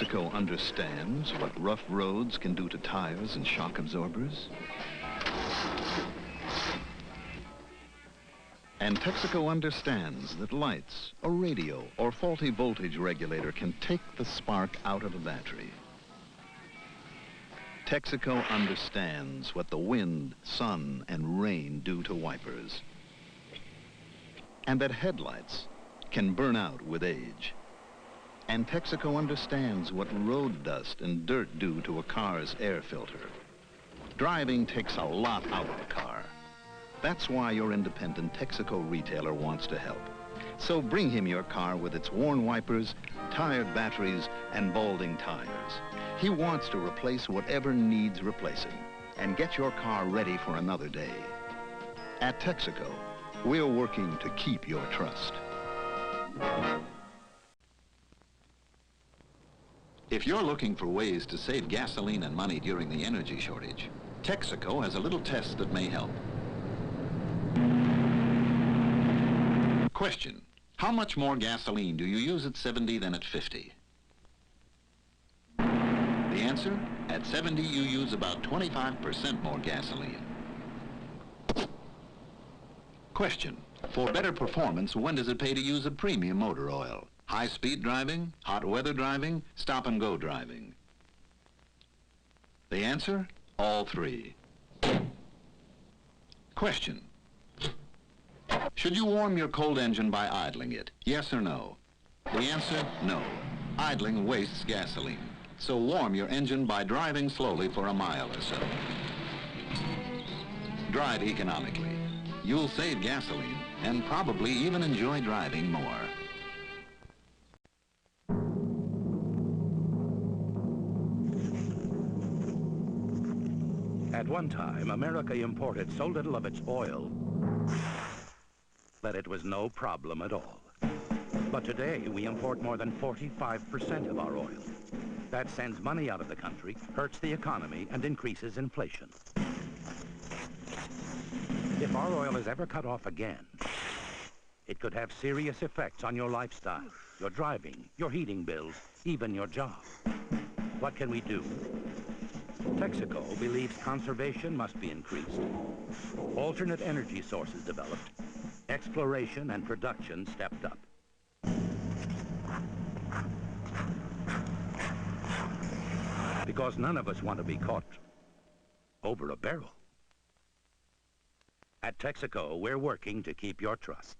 Texaco understands what rough roads can do to tires and shock absorbers. And Texaco understands that lights, a radio, or faulty voltage regulator can take the spark out of a battery. Texaco understands what the wind, sun, and rain do to wipers. And that headlights can burn out with age. And Texaco understands what road dust and dirt do to a car's air filter. Driving takes a lot out of a car. That's why your independent Texaco retailer wants to help. So bring him your car with its worn wipers, tired batteries, and balding tires. He wants to replace whatever needs replacing and get your car ready for another day. At Texico, we're working to keep your trust. If you're looking for ways to save gasoline and money during the energy shortage, Texico has a little test that may help. Question: how much more gasoline do you use at 70 than at 50? The answer: at 70 you use about 25% more gasoline. Question: for better performance, when does it pay to use a premium motor oil? High-speed driving, hot weather driving, stop-and-go driving? The answer: all three. Question: should you warm your cold engine by idling it? Yes or no? The answer: no. Idling wastes gasoline. So warm your engine by driving slowly for a mile or so. Drive economically. You'll save gasoline and probably even enjoy driving more. At one time, America imported so little of its oil that it was no problem at all. But today, we import more than 45% of our oil. That sends money out of the country, hurts the economy, and increases inflation. If our oil is ever cut off again, it could have serious effects on your lifestyle, your driving, your heating bills, even your job. What can we do? Texaco believes conservation must be increased, alternate energy sources developed, exploration and production stepped up. Because none of us want to be caught over a barrel. At Texaco, we're working to keep your trust.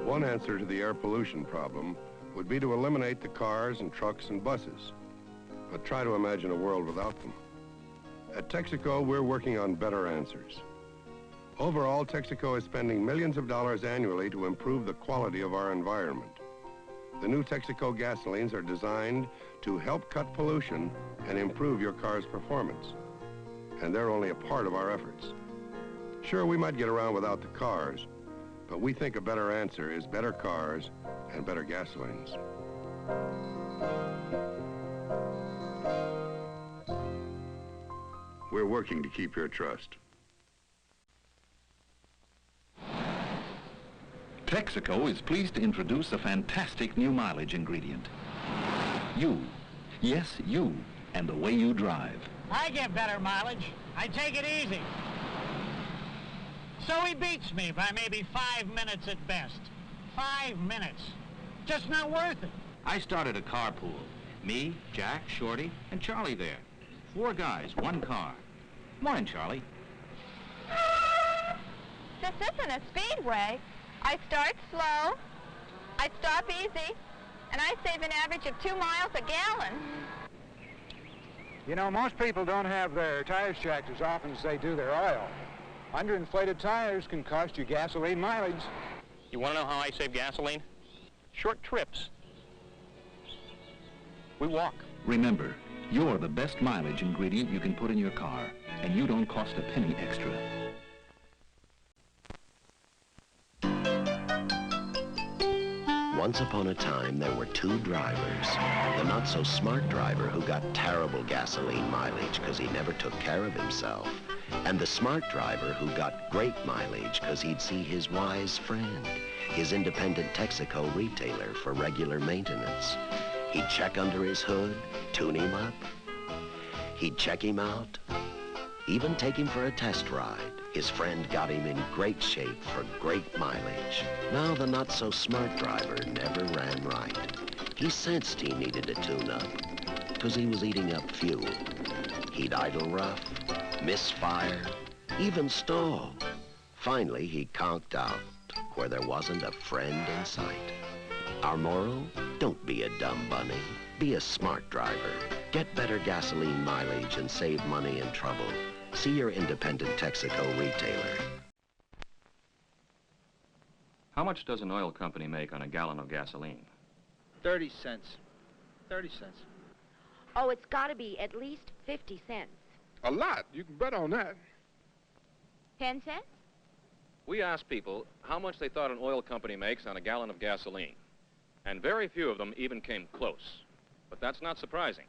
One answer to the air pollution problem would be to eliminate the cars and trucks and buses. But try to imagine a world without them. At Texaco, we're working on better answers. Overall, Texaco is spending millions of dollars annually to improve the quality of our environment. The new Texaco gasolines are designed to help cut pollution and improve your car's performance. And they're only a part of our efforts. Sure, we might get around without the cars, but we think a better answer is better cars and better gasolines. We're working to keep your trust. Texaco is pleased to introduce a fantastic new mileage ingredient. You. Yes, you. And the way you drive. I get better mileage. I take it easy. So he beats me by maybe 5 minutes at best. 5 minutes. Just not worth it. I started a carpool. Me, Jack, Shorty, and Charlie there. 4 guys, 1 car. Morning, Charlie. This isn't a speedway. I start slow, I stop easy, and I save an average of 2 miles a gallon. You know, most people don't have their tires checked as often as they do their oil. Underinflated tires can cost you gasoline mileage. You want to know how I save gasoline? Short trips. We walk. Remember, you're the best mileage ingredient you can put in your car, and you don't cost a penny extra. Once upon a time, there were two drivers. The not-so-smart driver who got terrible gasoline mileage because he never took care of himself. And the smart driver who got great mileage because he'd see his wise friend, his independent Texaco retailer, for regular maintenance. He'd check under his hood, tune him up. He'd check him out, even take him for a test ride. His friend got him in great shape for great mileage. Now the not-so-smart driver never ran right. He sensed he needed a tune-up because he was eating up fuel. He'd idle rough, misfire, even stall. Finally, he conked out where there wasn't a friend in sight. Our moral? Don't be a dumb bunny. Be a smart driver. Get better gasoline mileage and save money and trouble. See your independent Texico retailer. How much does an oil company make on a gallon of gasoline? 30 cents. 30 cents. Oh, it's got to be at least 50 cents. A lot. You can bet on that. 10 cents? We asked people how much they thought an oil company makes on a gallon of gasoline. And very few of them even came close. But that's not surprising.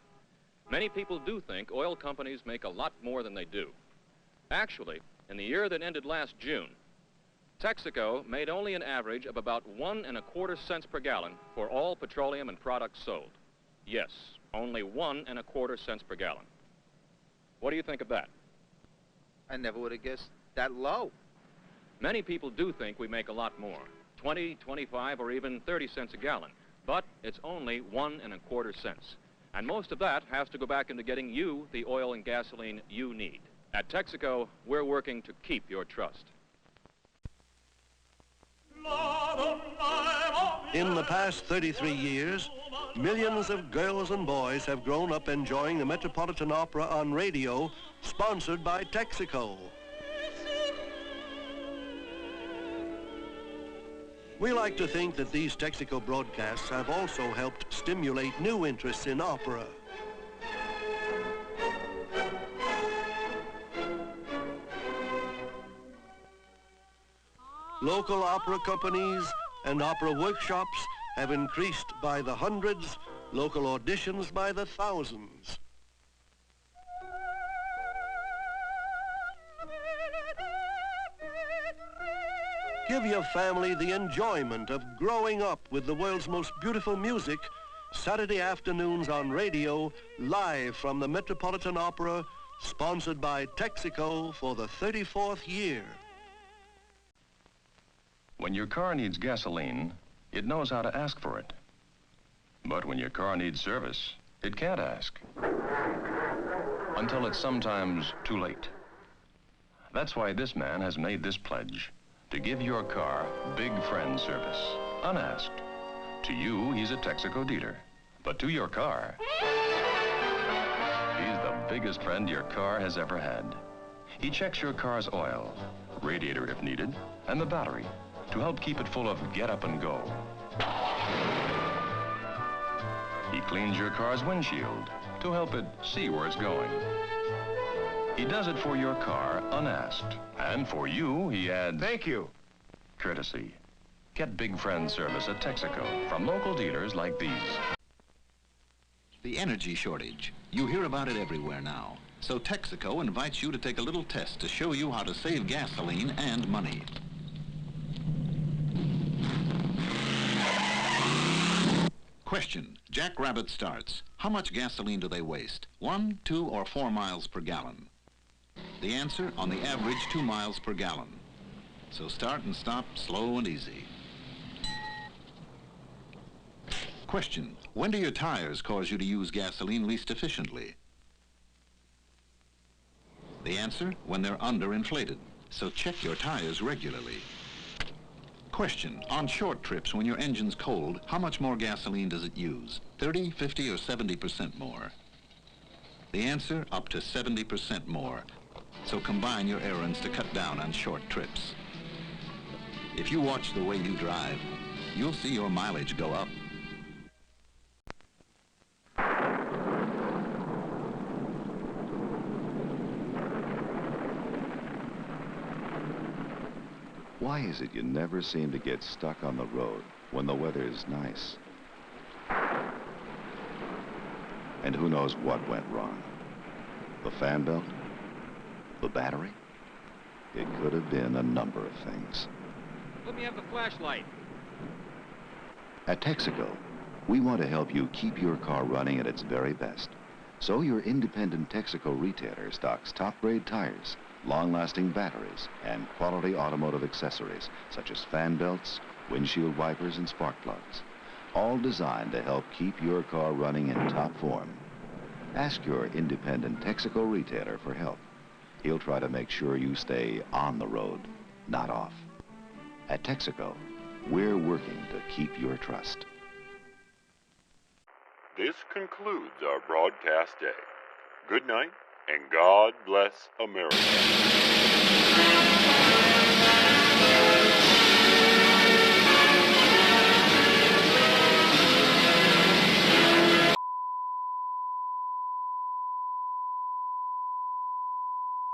Many people do think oil companies make a lot more than they do. Actually, in the year that ended last June, Texaco made only an average of about 1 1/4 cents per gallon for all petroleum and products sold. Yes, only 1 1/4 cents per gallon. What do you think of that? I never would have guessed that low. Many people do think we make a lot more, 20, 25, or even 30 cents a gallon, but it's only 1 1/4 cents. And most of that has to go back into getting you the oil and gasoline you need. At Texaco, we're working to keep your trust. In the past 33 years, millions of girls and boys have grown up enjoying the Metropolitan Opera on radio, sponsored by Texaco. We like to think that these Texico broadcasts have also helped stimulate new interests in opera. Local opera companies and opera workshops have increased by the hundreds, local auditions by the thousands. Give your family the enjoyment of growing up with the world's most beautiful music Saturday afternoons on radio, live from the Metropolitan Opera, sponsored by Texico for the 34th year. When your car needs gasoline, it knows how to ask for it. But when your car needs service, it can't ask. Until it's sometimes too late. That's why this man has made this pledge: to give your car big friend service, unasked. To you, he's a Texaco dealer. But to your car, he's the biggest friend your car has ever had. He checks your car's oil, radiator if needed, and the battery to help keep it full of get up and go. He cleans your car's windshield to help it see where it's going. He does it for your car unasked. And for you, he adds... Thank you. Courtesy. Get big friend service at Texaco from local dealers like these. The energy shortage. You hear about it everywhere now. So Texaco invites you to take a little test to show you how to save gasoline and money. Question. Jackrabbit starts. How much gasoline do they waste? 1, 2, or 4 miles per gallon? The answer, on the average, 2 miles per gallon. So start and stop slow and easy. Question. When do your tires cause you to use gasoline least efficiently? The answer, when they're underinflated. So check your tires regularly. Question. On short trips, when your engine's cold, how much more gasoline does it use? 30, 50, or 70% more? The answer, up to 70% more. So combine your errands to cut down on short trips. If you watch the way you drive, you'll see your mileage go up. Why is it you never seem to get stuck on the road? when the weather's nice. And who knows what went wrong? The fan belt? The battery? It could have been a number of things. Let me have the flashlight. At Texico, we want to help you keep your car running at its very best. So your independent Texaco retailer stocks top-grade tires, long-lasting batteries, and quality automotive accessories, such as fan belts, windshield wipers, and spark plugs, all designed to help keep your car running in top form. Ask your independent Texaco retailer for help. He'll try to make sure you stay on the road, not off. At Texico, we're working to keep your trust. This concludes our broadcast day. Good night, and God bless America.